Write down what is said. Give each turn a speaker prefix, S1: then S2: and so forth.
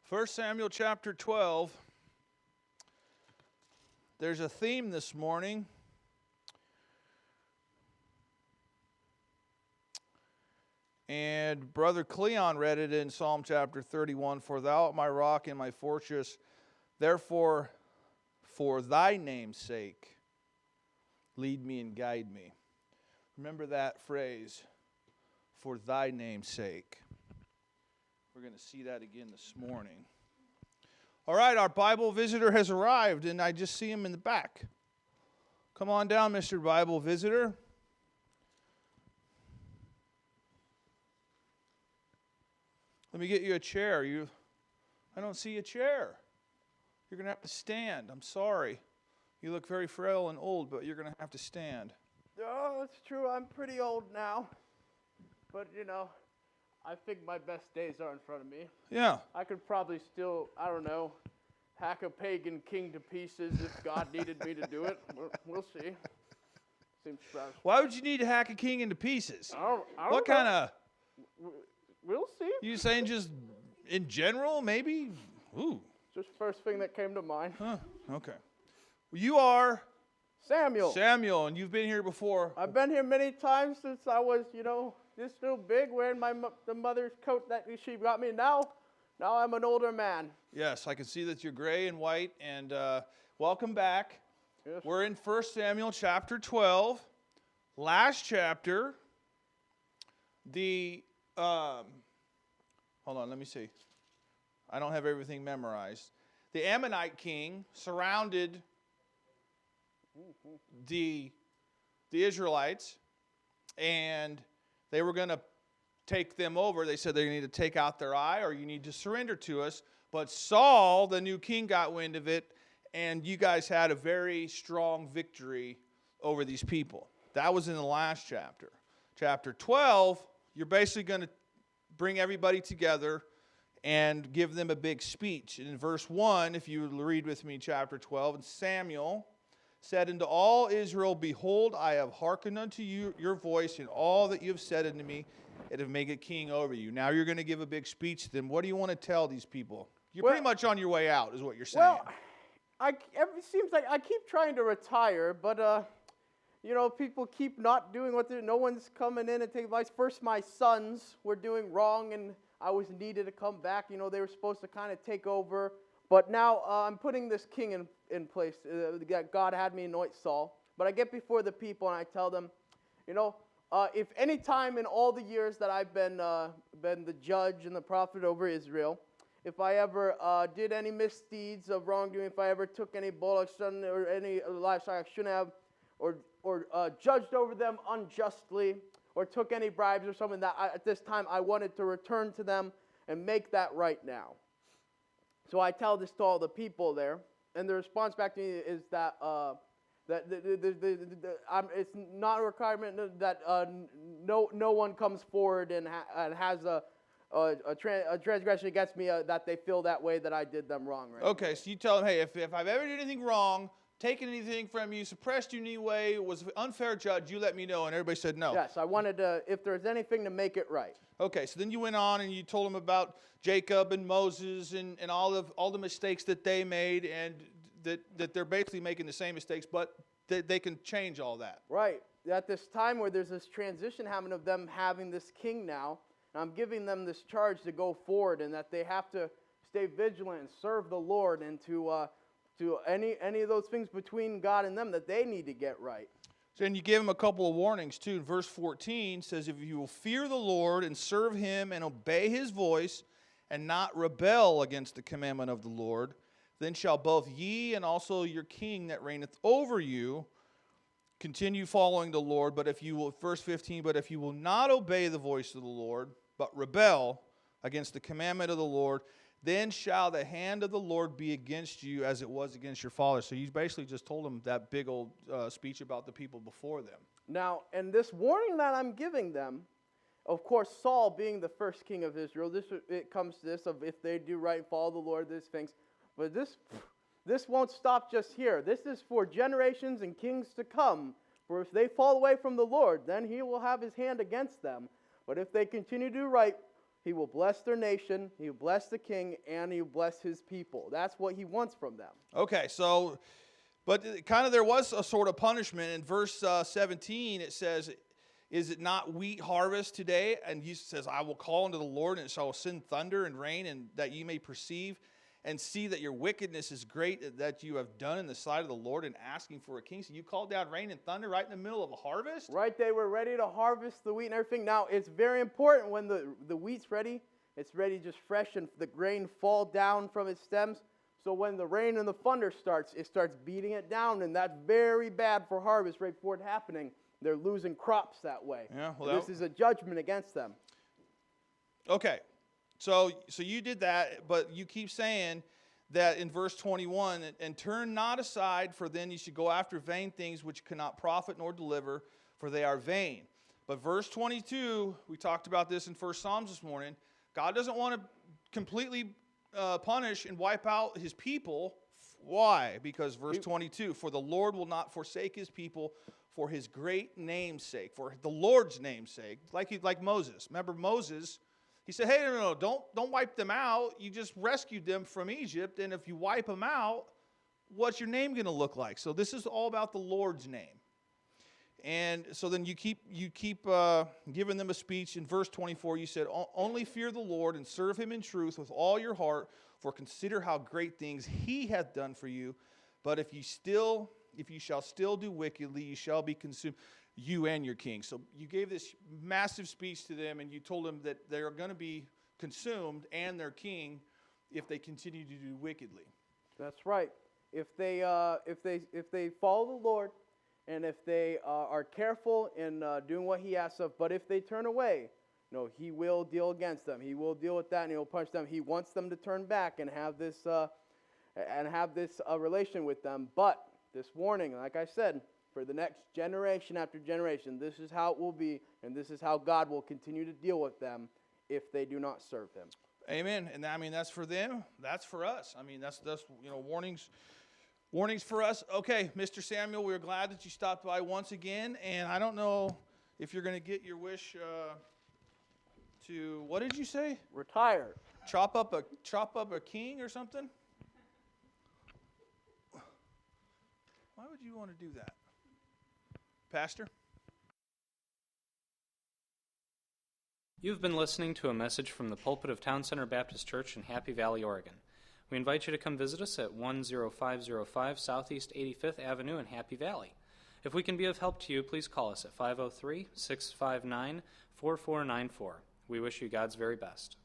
S1: 1 Samuel chapter 12. There's a theme this morning. And Brother Cleon read it in Psalm chapter 31. For thou art my rock and my fortress, therefore for thy name's sake, lead me and guide me. Remember that phrase, for thy name's sake. We're going to see that again this morning. All right, our Bible visitor has arrived, and I just see him in the back. Come on down, Mr. Bible visitor. Let me get you a chair. I don't see a chair. You're going to have to stand. I'm sorry. You look very frail and old, but you're going to have to stand.
S2: Oh, it's true. I'm pretty old now. But, I think my best days are in front of me.
S1: Yeah.
S2: I could probably still, hack a pagan king to pieces if God needed me to do it. We'll see. Seems stressful.
S1: Why would you need to hack a king into pieces?
S2: I don't
S1: What
S2: know.
S1: kind of...
S2: We'll see.
S1: You saying just in general, maybe? Ooh.
S2: Just first thing that came to mind.
S1: Huh. Okay. Well, you are...
S2: Samuel,
S1: and you've been here before.
S2: I've been here many times since I was, this little big, wearing the mother's coat that she got me. Now I'm an older man.
S1: Yes, I can see that you're gray and white, and welcome back.
S2: Yes.
S1: We're in 1 Samuel chapter 12. Last chapter, hold on, let me see. I don't have everything memorized. The Ammonite king surrounded the Israelites, and they were going to take them over. They said they need to take out their eye, or you need to surrender to us. But Saul, the new king, got wind of it, and you guys had a very strong victory over these people. That was in the last chapter. Chapter 12, you're basically going to bring everybody together and give them a big speech. And in verse 1, if you read with me chapter 12, and Samuel said unto all Israel, Behold, I have hearkened unto you your voice in all that you have said unto me, and have made a king over you. Now you're going to give a big speech to them. What do you want to tell these people? You're pretty much on your way out, is what you're saying.
S2: Well, it seems like I keep trying to retire, but people keep not doing what they're. No one's coming in and taking advice. First, my sons were doing wrong, and I was needed to come back. They were supposed to kind of take over. But now I'm putting this king in place. God had me anoint Saul. But I get before the people and I tell them, if any time in all the years that I've been the judge and the prophet over Israel, if I ever did any misdeeds of wrongdoing, if I ever took any bullocks or any livestock I shouldn't have, or judged over them unjustly, or took any bribes or something that at this time I wanted to return to them and make that right now. So I tell this to all the people there, and the response back to me is that it's not a requirement that no one comes forward and has a transgression against me that they feel that way that I did them wrong. Right?
S1: Okay, so you tell them, hey, if I've ever did anything wrong, taken anything from you, suppressed you in any way, was an unfair judge, you let me know. And everybody said no.
S2: Yes, I wanted to, if there's anything, to make it right.
S1: Okay, so then you went on and you told them about Jacob and Moses and all the mistakes that they made, and that they're basically making the same mistakes, but they can change all that.
S2: Right. At this time where there's this transition happening of them having this king now, and I'm giving them this charge to go forward, and that they have to stay vigilant and serve the Lord, and to any of those things between God and them that they need to get right.
S1: So then you give them a couple of warnings too. Verse 14 says, if you will fear the Lord and serve him and obey his voice and not rebel against the commandment of the Lord, then shall both ye and also your king that reigneth over you continue following the Lord. But if you will, verse 15, but if you will not obey the voice of the Lord, but rebel against the commandment of the Lord, then shall the hand of the Lord be against you as it was against your father. So you basically just told them that big old speech about the people before them.
S2: Now, and this warning that I'm giving them, of course, Saul being the first king of Israel, it comes to this of if they do right and follow the Lord, these things. But this won't stop just here. This is for generations and kings to come. For if they fall away from the Lord, then he will have his hand against them. But if they continue to do right, He will bless their nation, he will bless the king, and he will bless his people. That's what he wants from them.
S1: Okay, so, but kind of there was a sort of punishment. In verse 17, it says, is it not wheat harvest today? And he says, I will call unto the Lord, and it shall send thunder and rain, and that ye may perceive and see that your wickedness is great that you have done in the sight of the Lord in asking for a king. So you called down rain and thunder right in the middle of a harvest?
S2: Right, they were ready to harvest the wheat and everything. Now, it's very important when the wheat's ready, it's ready just fresh, and the grain fall down from its stems. So when the rain and the thunder starts, it starts beating it down, and that's very bad for harvest right before it happening. They're losing crops that way.
S1: Yeah, well,
S2: this is a judgment against them.
S1: Okay, so you did that, but you keep saying that in verse 21, and turn not aside, for then you should go after vain things which cannot profit nor deliver, for they are vain. But verse 22, we talked about this in 1 Psalms this morning, God doesn't want to completely punish and wipe out his people. Why? Because verse 22, for the Lord will not forsake his people for his great name's sake, for the Lord's name's sake, like Moses. Remember Moses, he said, hey, no, don't wipe them out. You just rescued them from Egypt, and if you wipe them out, what's your name going to look like? So this is all about the Lord's name. And so then you keep giving them a speech. In verse 24, you said, only fear the Lord and serve him in truth with all your heart, for consider how great things he hath done for you. But if you shall still do wickedly, you shall be consumed, you and your king. So you gave this massive speech to them, and you told them that they are going to be consumed and their king if they continue to do wickedly.
S2: That's right. If they follow the Lord, and if they are careful in doing what he asks of, but if they turn away, no, he will deal against them. He will deal with that, and he will punish them. He wants them to turn back and have this relation with them. But this warning, like I said, for the next generation after generation, this is how it will be, and this is how God will continue to deal with them if they do not serve him.
S1: Amen. And I mean, that's for them. That's for us. I mean, that's warnings for us. Okay, Mr. Samuel, we're glad that you stopped by once again, and I don't know if you're going to get your wish to, what did you say?
S2: Retire.
S1: Chop up a king or something? Why would you want to do that? Pastor?
S3: You've been listening to a message from the pulpit of Town Center Baptist Church in Happy Valley, Oregon. We invite you to come visit us at 10505 Southeast 85th Avenue in Happy Valley. If we can be of help to you, please call us at 503-659-4494. We wish you God's very best.